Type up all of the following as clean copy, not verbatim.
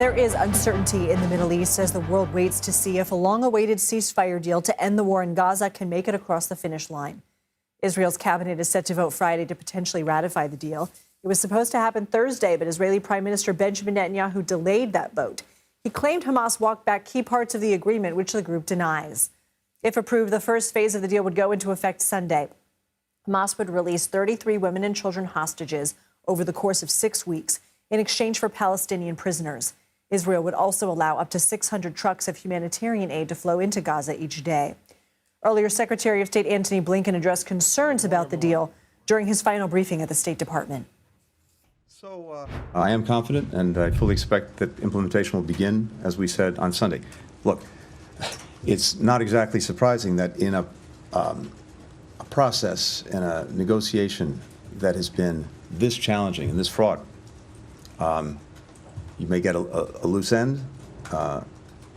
There is uncertainty in the Middle East as the world waits to see if a long-awaited ceasefire deal to end the war in Gaza can make it across the finish line. Israel's cabinet is set to vote Friday to potentially ratify the deal. It was supposed to happen Thursday, but Israeli Prime Minister Benjamin Netanyahu delayed that vote. He claimed Hamas walked back key parts of the agreement, which the group denies. If approved, the first phase of the deal would go into effect Sunday. Hamas would release 33 women and children hostages over the course of 6 weeks in exchange for Palestinian prisoners. Israel would also allow up to 600 trucks of humanitarian aid to flow into Gaza each day. Earlier, Secretary of State Antony Blinken addressed concerns about the deal during his final briefing at the State Department. I am confident, and I fully expect that implementation will begin, as we said, on Sunday. Look, it's not exactly surprising that in a process and a negotiation that has been this challenging and this fraught, you may get a loose end.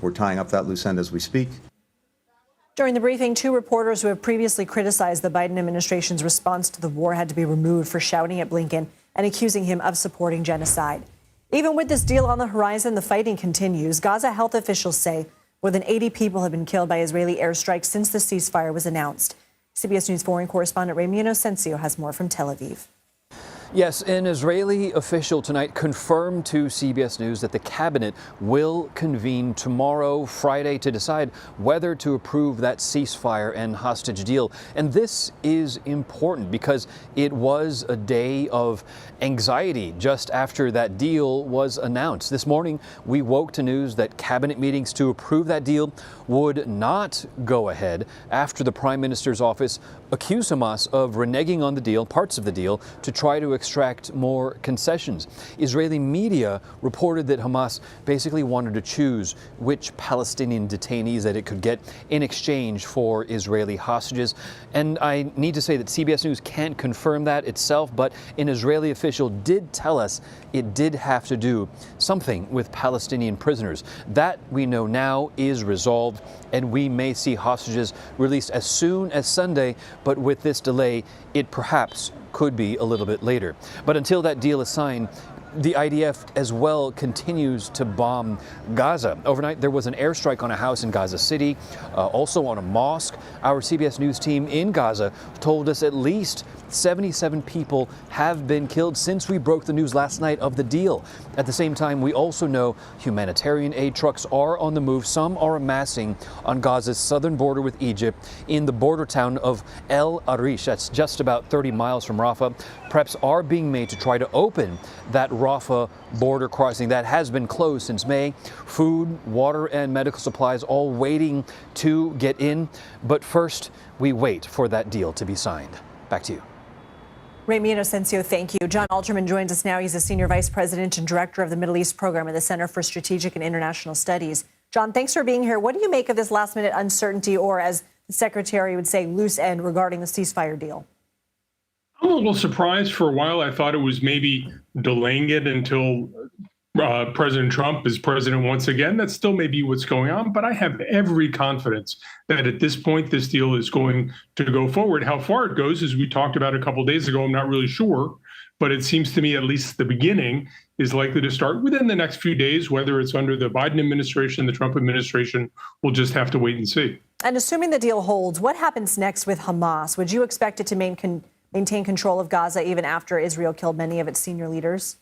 We're tying up that loose end as we speak. During the briefing, 2 reporters who have previously criticized the Biden administration's response to the war had to be removed for shouting at Blinken and accusing him of supporting genocide. Even with this deal on the horizon, the fighting continues. Gaza health officials say more than 80 people have been killed by Israeli airstrikes since the ceasefire was announced. CBS News foreign correspondent Ramy Inocencio has more from Tel Aviv. Yes, an Israeli official tonight confirmed to CBS News that the cabinet will convene tomorrow, Friday, to decide whether to approve that ceasefire and hostage deal. And this is important because it was a day of anxiety just after that deal was announced. This morning, we woke to news that cabinet meetings to approve that deal would not go ahead after the Prime Minister's office accused Hamas of reneging on the deal, parts of the deal, to try to extract more concessions. Israeli media reported that Hamas basically wanted to choose which Palestinian detainees that it could get in exchange for Israeli hostages. And I need to say that CBS News can't confirm that itself, but an Israeli official did tell us it did have to do something with Palestinian prisoners. That, we know now, is resolved, and we may see hostages released as soon as Sunday, but with this delay, it perhaps could be a little bit later. But until that deal is signed, the IDF as well continues to bomb Gaza. Overnight, there was an airstrike on a house in Gaza City, also on a mosque. Our CBS News team in Gaza told us at least 77 people have been killed since we broke the news last night of the deal. At the same time, we also know humanitarian aid trucks are on the move. Some are amassing on Gaza's southern border with Egypt in the border town of El Arish. That's just about 30 miles from Rafah. Preps are being made to try to open that Rafah border crossing that has been closed since May. Food, water, and medical supplies all waiting to get in. But first, we wait for that deal to be signed. Back to you. Ramy Inocencio, thank you. John Alterman joins us now. He's a senior vice president and director of the Middle East program at the Center for Strategic and International Studies. John, thanks for being here. What do you make of this last-minute uncertainty, or as the secretary would say, loose end regarding the ceasefire deal? I'm a little surprised. For a while, I thought it was maybe delaying it until President Trump is president once again. That still may be what's going on, but I have every confidence that at this point, this deal is going to go forward. How far it goes, as we talked about a couple of days ago, I'm not really sure, but it seems to me at least the beginning is likely to start within the next few days. Whether it's under the Biden administration, the Trump administration, we'll just have to wait and see. And assuming the deal holds, what happens next with Hamas? Would you expect it to maintain control of Gaza even after Israel killed many of its senior leaders?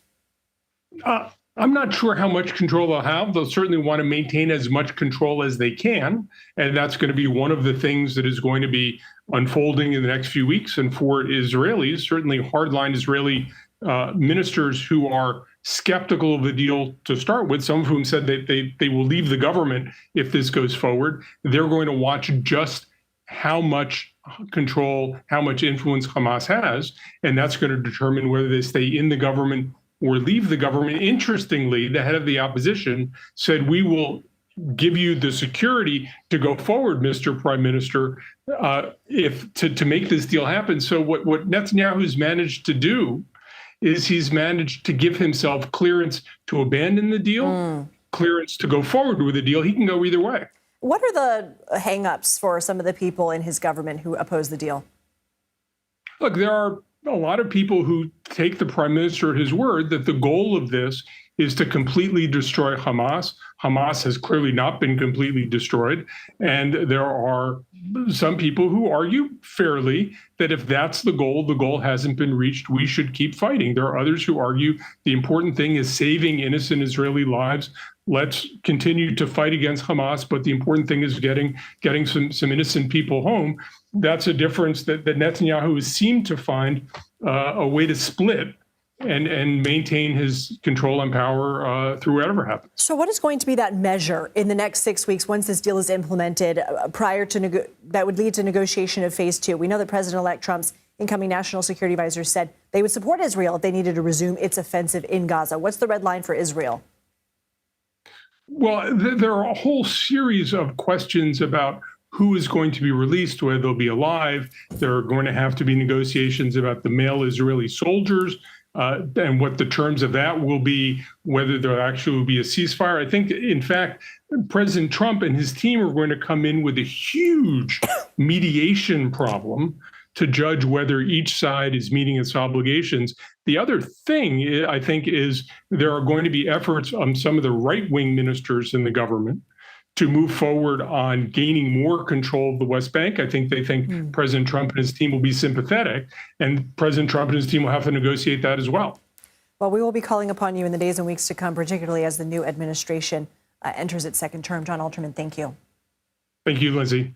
I'm not sure how much control they'll have. They'll certainly want to maintain as much control as they can. And that's going to be one of the things that is going to be unfolding in the next few weeks. And for Israelis, certainly hardline Israeli ministers who are skeptical of the deal to start with, some of whom said that they will leave the government if this goes forward, they're going to watch just how much control, how much influence Hamas has. And that's going to determine whether they stay in the government or leave the government. Interestingly, the head of the opposition said, we will give you the security to go forward, Mr. Prime Minister, if to make this deal happen. So what Netanyahu's managed to do is he's managed to give himself clearance to abandon the deal, clearance to go forward with the deal. He can go either way. What are the hangups for some of the people in his government who oppose the deal? Look, there are a lot of people who take the prime minister at his word that the goal of this is to completely destroy Hamas. Hamas has clearly not been completely destroyed. And there are some people who argue fairly that if that's the goal hasn't been reached. We should keep fighting. There are others who argue the important thing is saving innocent Israeli lives. Let's continue to fight against Hamas, but the important thing is getting some innocent people home. That's a difference that Netanyahu has seemed to find a way to split and maintain his control and power through whatever happens. So what is going to be that measure in the next 6 weeks once this deal is implemented prior to that would lead to negotiation of phase 2? We know that President-elect Trump's incoming national security advisor said they would support Israel if they needed to resume its offensive in Gaza. What's the red line for Israel? Well, there are a whole series of questions about who is going to be released, whether they'll be alive. There are going to have to be negotiations about the male Israeli soldiers and what the terms of that will be, whether there actually will be a ceasefire. I think, in fact, President Trump and his team are going to come in with a huge mediation problem to judge whether each side is meeting its obligations. The other thing, I think, is there are going to be efforts on some of the right-wing ministers in the government to move forward on gaining more control of the West Bank. I think they think President Trump and his team will be sympathetic, and President Trump and his team will have to negotiate that as well. Well, we will be calling upon you in the days and weeks to come, particularly as the new administration enters its second term. John Alterman, thank you. Thank you, Lindsay.